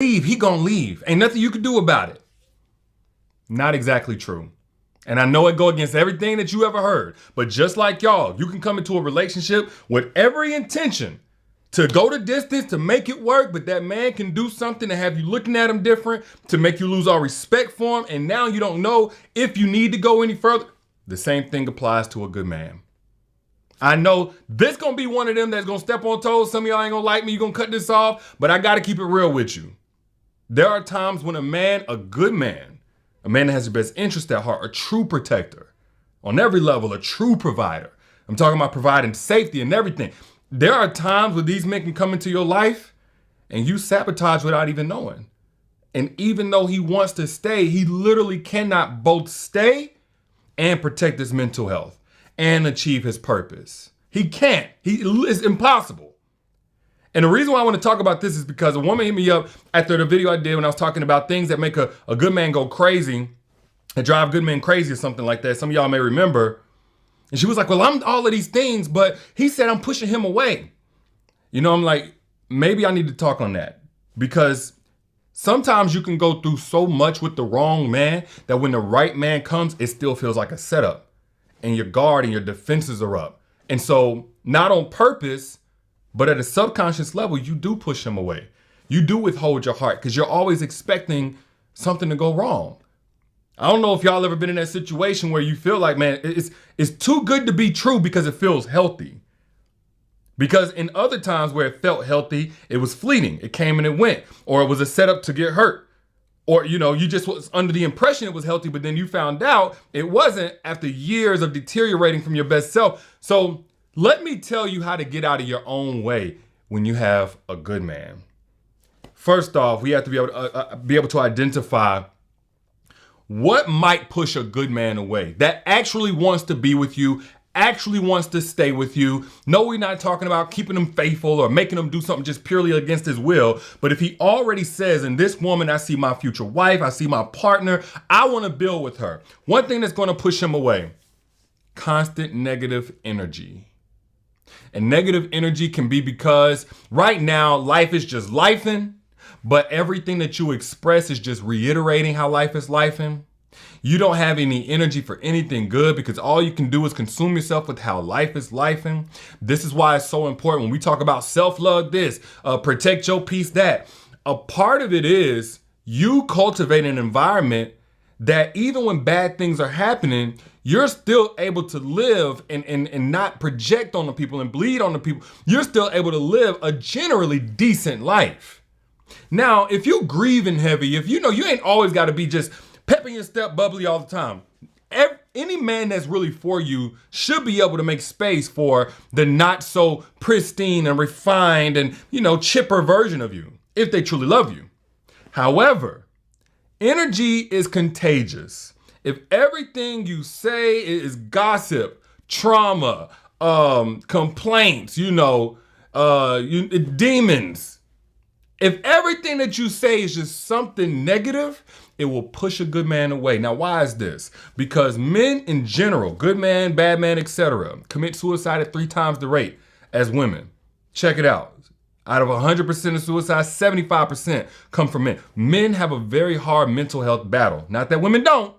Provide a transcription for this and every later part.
leave, he gonna leave. Ain't nothing you can do about it. Not exactly true. And I know it go against everything that you ever heard. But just like y'all, you can come into a relationship with every intention to go the distance, to make it work, but that man can do something to have you looking at him different, to make you lose all respect for him, and now you don't know if you need to go any further. The same thing applies to a good man. I know this gonna be one of them that's gonna step on toes. Some of y'all ain't gonna like me, you gonna cut this off, but I gotta keep it real with you. There are times when a good man, a man that has your best interest at heart, a true protector, on every level, a true provider. I'm talking about providing safety and everything. There are times where these men can come into your life and you sabotage without even knowing. And even though he wants to stay, he literally cannot both stay and protect his mental health and achieve his purpose. He can't. It's impossible. And the reason why I want to talk about this is because a woman hit me up after the video I did when I was talking about things that make a good man go crazy, that drive good men crazy or something like that. Some of y'all may remember. And she was like, well, I'm all of these things, but he said I'm pushing him away. You know, I'm like, maybe I need to talk on that, because sometimes you can go through so much with the wrong man that when the right man comes, it still feels like a setup, and your guard and your defenses are up. And so not on purpose, but at a subconscious level, you do push him away. You do withhold your heart because you're always expecting something to go wrong. I don't know if y'all ever been in that situation where you feel like, man, it's too good to be true because it feels healthy. Because in other times where it felt healthy, it was fleeting. It came and it went, or it was a setup to get hurt. Or, you know, you just was under the impression it was healthy, but then you found out it wasn't after years of deteriorating from your best self. So let me tell you how to get out of your own way when you have a good man. First off, we have to be able to identify what might push a good man away that actually wants to be with you, actually wants to stay with you. No, we're not talking about keeping him faithful or making him do something just purely against his will. But if he already says, in this woman, I see my future wife, I see my partner, I want to build with her. One thing that's going to push him away, constant negative energy. And negative energy can be because right now life is just lifing, but everything that you express is just reiterating how life is lifing. You don't have any energy for anything good because all you can do is consume yourself with how life is lifing. This is why it's so important when we talk about self-love this, protect your peace that. A part of it is you cultivate an environment that even when bad things are happening, you're still able to live and not project on the people and bleed on the people. You're still able to live a generally decent life. Now, if you're grieving heavy, if you know you ain't always got to be just pepping your step bubbly all the time. Any man that's really for you should be able to make space for the not so pristine and refined and, you know, chipper version of you if they truly love you. However, energy is contagious. If everything you say is gossip, trauma, complaints, demons, if everything that you say is just something negative, it will push a good man away. Now, why is this? Because men in general, good man, bad man, etc., commit suicide at 3 times the rate as women. Check it out. Out of 100% of suicide, 75% come from men. Men have a very hard mental health battle. Not that women don't,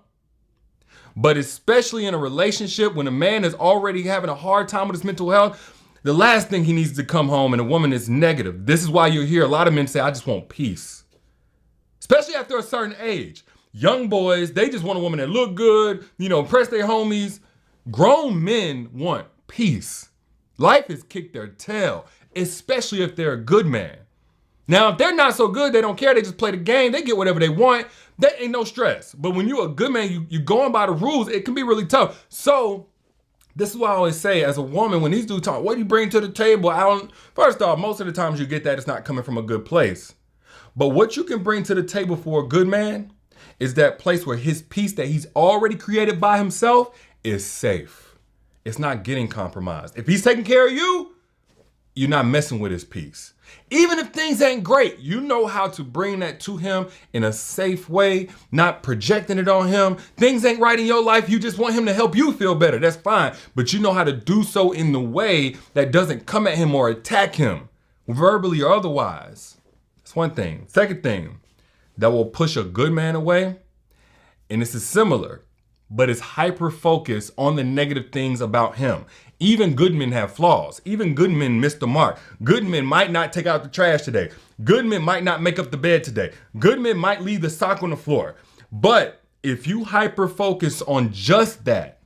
but especially in a relationship when a man is already having a hard time with his mental health, the last thing he needs to come home and a woman is negative. This is why you hear a lot of men say, I just want peace. Especially after a certain age. Young boys, they just want a woman that look good, impress their homies. Grown men want peace. Life has kicked their tail, especially if they're a good man. Now, if they're not so good, they don't care. They just play the game. They get whatever they want. That ain't no stress. But when you're a good man, you going by the rules, it can be really tough. So this is why I always say, as a woman, when these dudes talk, what do you bring to the table? First off, most of the times you get that it's not coming from a good place. But what you can bring to the table for a good man is that place where his peace that he's already created by himself is safe. It's not getting compromised. If he's taking care of you, you're not messing with his peace. Even if things ain't great, you know how to bring that to him in a safe way, not projecting it on him. Things ain't right in your life. You just want him to help you feel better. That's fine. But you know how to do so in the way that doesn't come at him or attack him, verbally or otherwise. That's one thing. Second thing that will push a good man away, and this is similar, but it's hyper focused on the negative things about him. Even good men have flaws. Even good men miss the mark. Good men might not take out the trash today. Good men might not make up the bed today. Good men might leave the sock on the floor. But if you hyper focus on just that,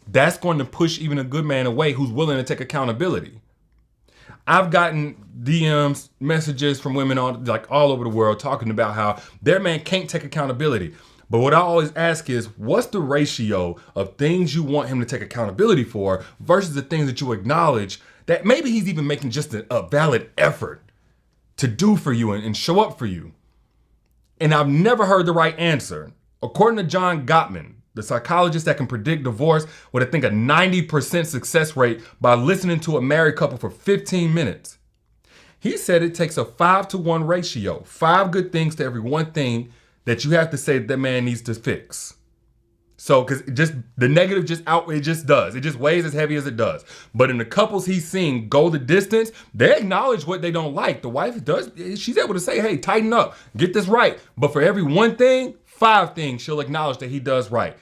that's going to push even a good man away who's willing to take accountability. I've gotten DMs, messages from women all over the world talking about how their man can't take accountability. But what I always ask is, what's the ratio of things you want him to take accountability for versus the things that you acknowledge that maybe he's even making just a valid effort to do for you and show up for you? And I've never heard the right answer. According to John Gottman, the psychologist that can predict divorce with, I think, a 90% success rate by listening to a married couple for 15 minutes. He said it takes a 5-to-1 ratio, 5 good things to every one thing that you have to say that man needs to fix. So, because just the negative it just does. It just weighs as heavy as it does. But in the couples he's seen go the distance, they acknowledge what they don't like. The wife does, she's able to say, hey, tighten up, get this right. But for every one thing, 5 things she'll acknowledge that he does right.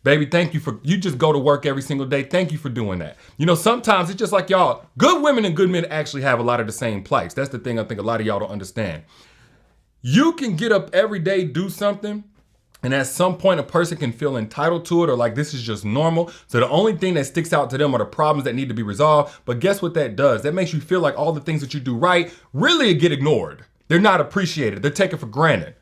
Baby, thank you you just go to work every single day. Thank you for doing that. You know, sometimes it's just like y'all, good women and good men actually have a lot of the same plights. That's the thing I think a lot of y'all don't understand. You can get up every day, do something, and at some point a person can feel entitled to it or like this is just normal. So the only thing that sticks out to them are the problems that need to be resolved. But guess what that does? That makes you feel like all the things that you do right really get ignored. They're not appreciated. They're taken for granted.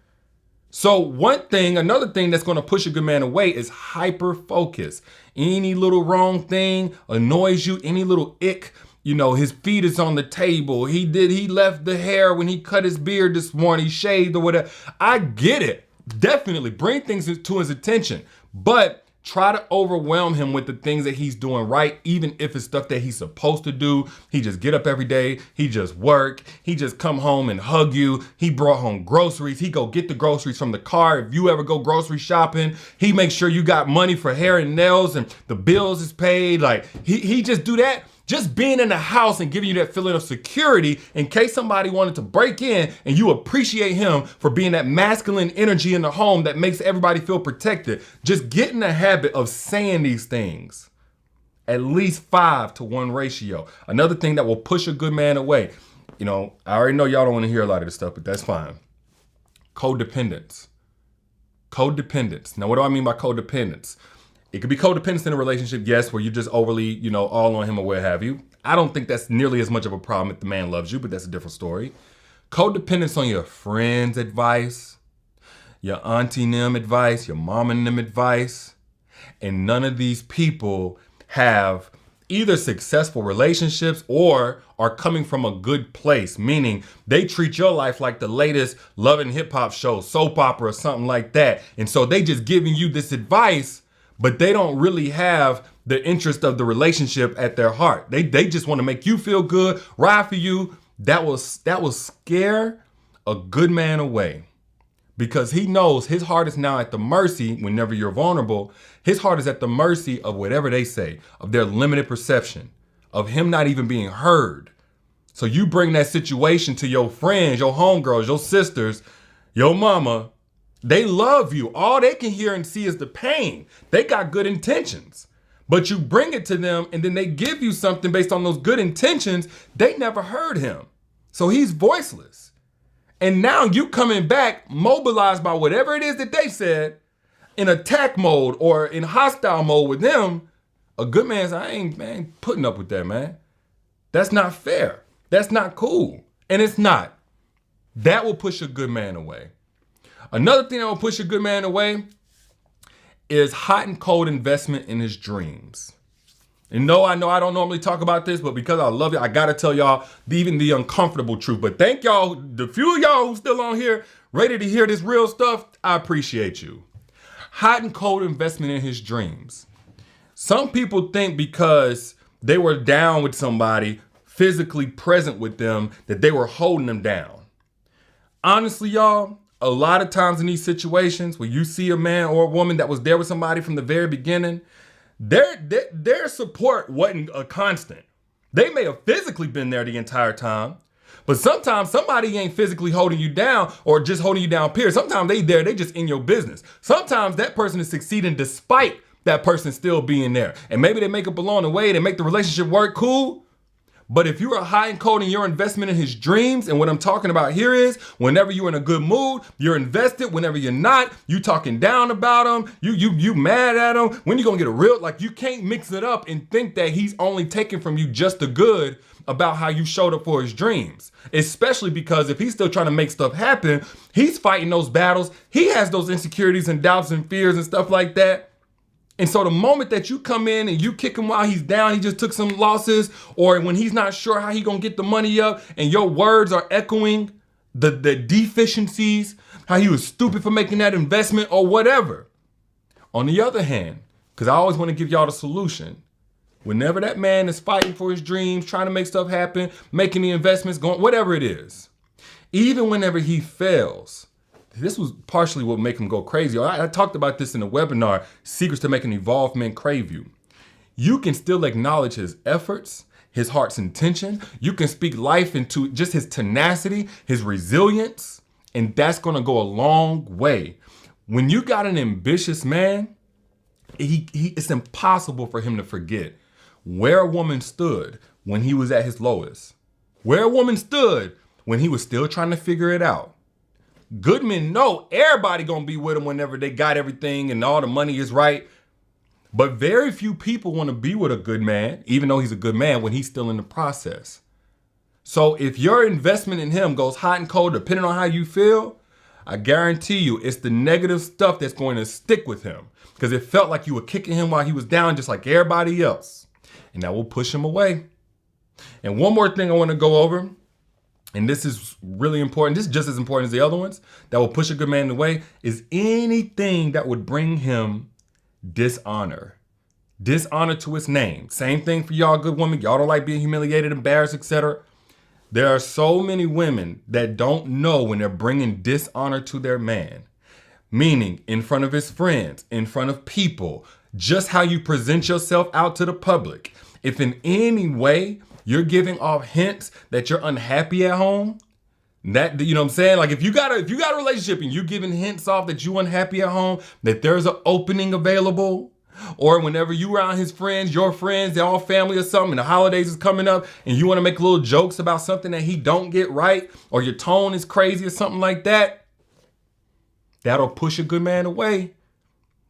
So another thing that's going to push a good man away is hyper focus. Any little wrong thing annoys you, any little ick, you know, his feet is on the table. He left the hair when he cut his beard this morning, he shaved or whatever. I get it. Definitely bring things to his attention, but try to overwhelm him with the things that he's doing right, even if it's stuff that he's supposed to do. He just get up every day. He just work. He just come home and hug you. He brought home groceries. He go get the groceries from the car. If you ever go grocery shopping, he makes sure you got money for hair and nails and the bills is paid. Like he just do that. Just being in the house and giving you that feeling of security in case somebody wanted to break in, and you appreciate him for being that masculine energy in the home that makes everybody feel protected. Just get in the habit of saying these things. At least 5-to-1 ratio. Another thing that will push a good man away. You know, I already know y'all don't want to hear a lot of this stuff, but that's fine. Codependence. Now, what do I mean by codependence? It could be codependence in a relationship, yes, where you're just overly, you know, all on him or what have you. I don't think that's nearly as much of a problem if the man loves you, but that's a different story. Codependence on your friends' advice, your auntie and them advice, your mom and them advice. And none of these people have either successful relationships or are coming from a good place, meaning they treat your life like the latest Love and Hip Hop show, soap opera or something like that. And so they just giving you this advice, but they don't really have the interest of the relationship at their heart. They just want to make you feel good, ride for you. That will scare a good man away, because he knows his heart is now at the mercy. Whenever you're vulnerable, his heart is at the mercy of whatever they say, of their limited perception, of him not even being heard. So you bring that situation to your friends, your homegirls, your sisters, your mama. They love you. All they can hear and see is the pain. They got good intentions, but you bring it to them and then they give you something based on those good intentions. They never heard him. So he's voiceless. And now you coming back mobilized by whatever it is that they said in attack mode or in hostile mode with them. A good man's, I ain't putting up with that, man. That's not fair. That's not cool. And it's not. That will push a good man away. Another thing that will push a good man away is hot and cold investment in his dreams. And no, I know I don't normally talk about this, but because I love you, I gotta tell y'all even the uncomfortable truth. But thank y'all, the few of y'all who's still on here, ready to hear this real stuff, I appreciate you. Hot and cold investment in his dreams. Some people think because they were down with somebody, physically present with them, that they were holding them down. Honestly, y'all, a lot of times in these situations where you see a man or a woman that was there with somebody from the very beginning, their support wasn't a constant. They may have physically been there the entire time, But sometimes somebody ain't physically holding you down or just holding you down, period. Sometimes they just in your business. Sometimes that person is succeeding despite that person still being there. And maybe they make up along the way, they make the relationship work, cool. But if you are high and coding your investment in his dreams, and what I'm talking about here is whenever you're in a good mood, you're invested. Whenever you're not, you talking down about him, you mad at him. When you gonna get a real, like, you can't mix it up and think that he's only taking from you just the good about how you showed up for his dreams. Especially because if he's still trying to make stuff happen, he's fighting those battles. He has those insecurities and doubts and fears and stuff like that. And so the moment that you come in and you kick him while he's down, he just took some losses, or when he's not sure how he gonna get the money up and your words are echoing the deficiencies, how he was stupid for making that investment or whatever. On the other hand, because I always want to give y'all the solution, whenever that man is fighting for his dreams, trying to make stuff happen, making the investments, going, whatever it is, even whenever he fails, this was partially what make him go crazy. I talked about this in the webinar, Secrets to Making Evolved Men Crave You. You can still acknowledge his efforts, his heart's intention. You can speak life into just his tenacity, his resilience, and that's gonna go a long way. When you got an ambitious man, it's impossible for him to forget where a woman stood when he was at his lowest, where a woman stood when he was still trying to figure it out. Good men know everybody gonna be with him whenever they got everything and all the money is right. But very few people want to be with a good man, even though he's a good man, when he's still in the process. So if your investment in him goes hot and cold, depending on how you feel, I guarantee you it's the negative stuff that's going to stick with him, because it felt like you were kicking him while he was down just like everybody else. And that will push him away. And one more thing I want to go over, and this is really important, this is just as important as the other ones, that will push a good man away, is anything that would bring him dishonor. Dishonor to his name. Same thing for y'all good women. Y'all don't like being humiliated, embarrassed, etc. There are so many women that don't know when they're bringing dishonor to their man. Meaning in front of his friends, in front of people, just how you present yourself out to the public. If in any way you're giving off hints that you're unhappy at home, that, you know what I'm saying? Like if you got a relationship and you're giving hints off that you unhappy at home, that there's an opening available, or whenever you around his friends, your friends, they're all family or something, and the holidays is coming up and you want to make little jokes about something that he don't get right, or your tone is crazy or something like that, that'll push a good man away.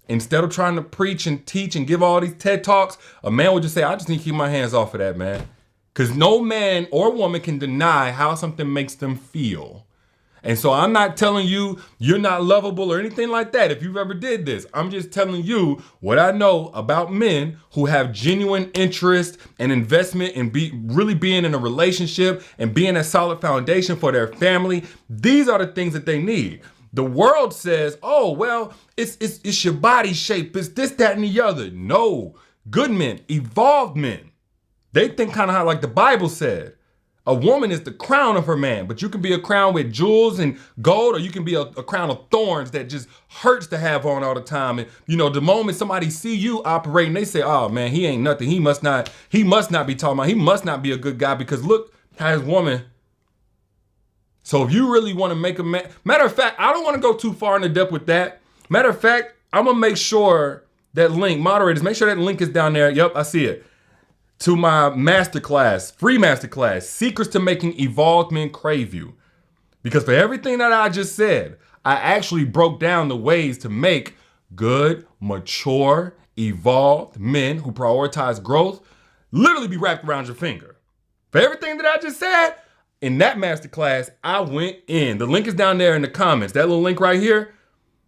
Instead of trying to preach and teach and give all these TED Talks, a man will just say, I just need to keep my hands off of that, man. Because no man or woman can deny how something makes them feel. And so I'm not telling you you're not lovable or anything like that if you've ever did this. I'm just telling you what I know about men who have genuine interest and investment in really being in a relationship and being a solid foundation for their family. These are the things that they need. The world says, oh, well, it's your body shape, it's this, that, and the other. No, good men, evolved men, they think kind of like the Bible said. A woman is the crown of her man, but you can be a crown with jewels and gold, or you can be a crown of thorns that just hurts to have on all the time. And you know, the moment somebody see you operating, they say, oh man, he ain't nothing. He must not be talking about, he must not be a good guy because look how his woman. So if you really want to make a man, matter of fact, I don't want to go too far into depth with that. Matter of fact, I'm gonna make sure that link, moderators, make sure that link is down there. Yep, I see it. To my masterclass, free masterclass, Secrets to Making Evolved Men Crave You. Because for everything that I just said, I actually broke down the ways to make good, mature, evolved men who prioritize growth literally be wrapped around your finger. For everything that I just said, in that masterclass, I went in. The link is down there in the comments. That little link right here,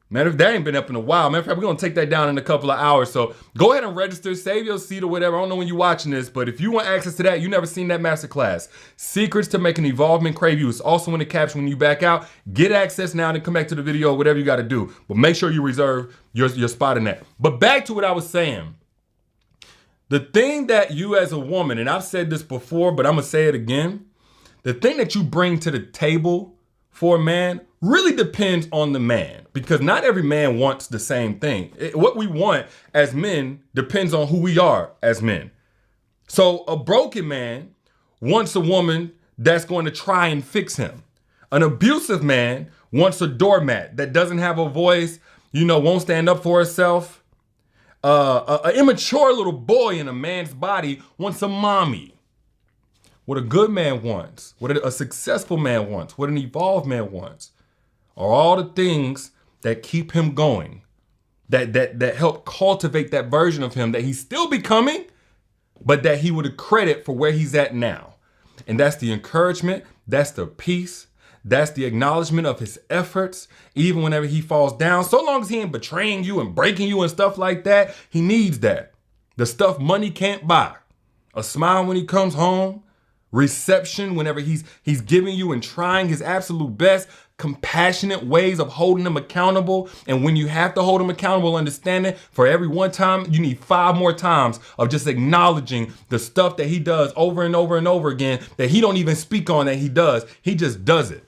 matter of fact, that ain't been up in a while. Matter of fact, we're gonna take that down in a couple of hours. So go ahead and register, save your seat or whatever. I don't know when you're watching this, but if you want access to that, you never seen that masterclass. Secrets to Making Evolved Men Crave You. It's also in the caption when you back out. Get access now and come back to the video, whatever you gotta do. But make sure you reserve your spot in that. But back to what I was saying. The thing that you as a woman, and I've said this before, but I'm gonna say it again. The thing that you bring to the table for a man really depends on the man, because not every man wants the same thing. What we want as men depends on who we are as men. So a broken man wants a woman that's going to try and fix him. An abusive man wants a doormat that doesn't have a voice, won't stand up for herself. An immature little boy in a man's body wants a mommy. What a good man wants, what a successful man wants, what an evolved man wants are all the things that keep him going, that help cultivate that version of him that he's still becoming, but that he would credit for where he's at now. And that's the encouragement, that's the peace, that's the acknowledgement of his efforts, even whenever he falls down. So long as he ain't betraying you and breaking you and stuff like that, he needs that. The stuff money can't buy. A smile when he comes home, reception whenever he's giving you and trying his absolute best, compassionate ways of holding him accountable. And when you have to hold him accountable, understanding for every one time, you need 5 more times of just acknowledging the stuff that he does over and over and over again that he don't even speak on that he does. He just does it.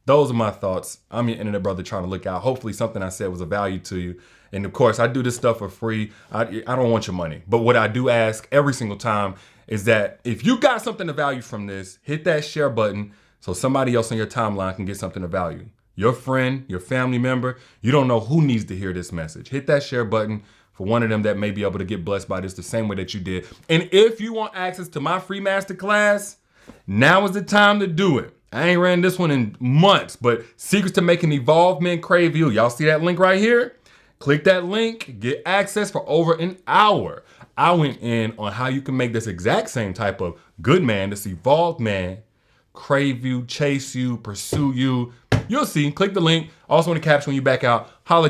Those are my thoughts. I'm your internet brother trying to look out. Hopefully something I said was of value to you. And of course, I do this stuff for free. I don't want your money. But what I do ask every single time is that if you got something of value from this, hit that share button so somebody else on your timeline can get something of value. Your friend, your family member, you don't know who needs to hear this message. Hit that share button for one of them that may be able to get blessed by this the same way that you did. And if you want access to my free masterclass, now is the time to do it. I ain't ran this one in months, but Secrets to Making Evolved Men Crave You. Y'all see that link right here? Click that link, get access for over an hour. I went in on how you can make this exact same type of good man, this evolved man, crave you, chase you, pursue you. You'll see. Click the link. Also in the caption when you back out. Holla.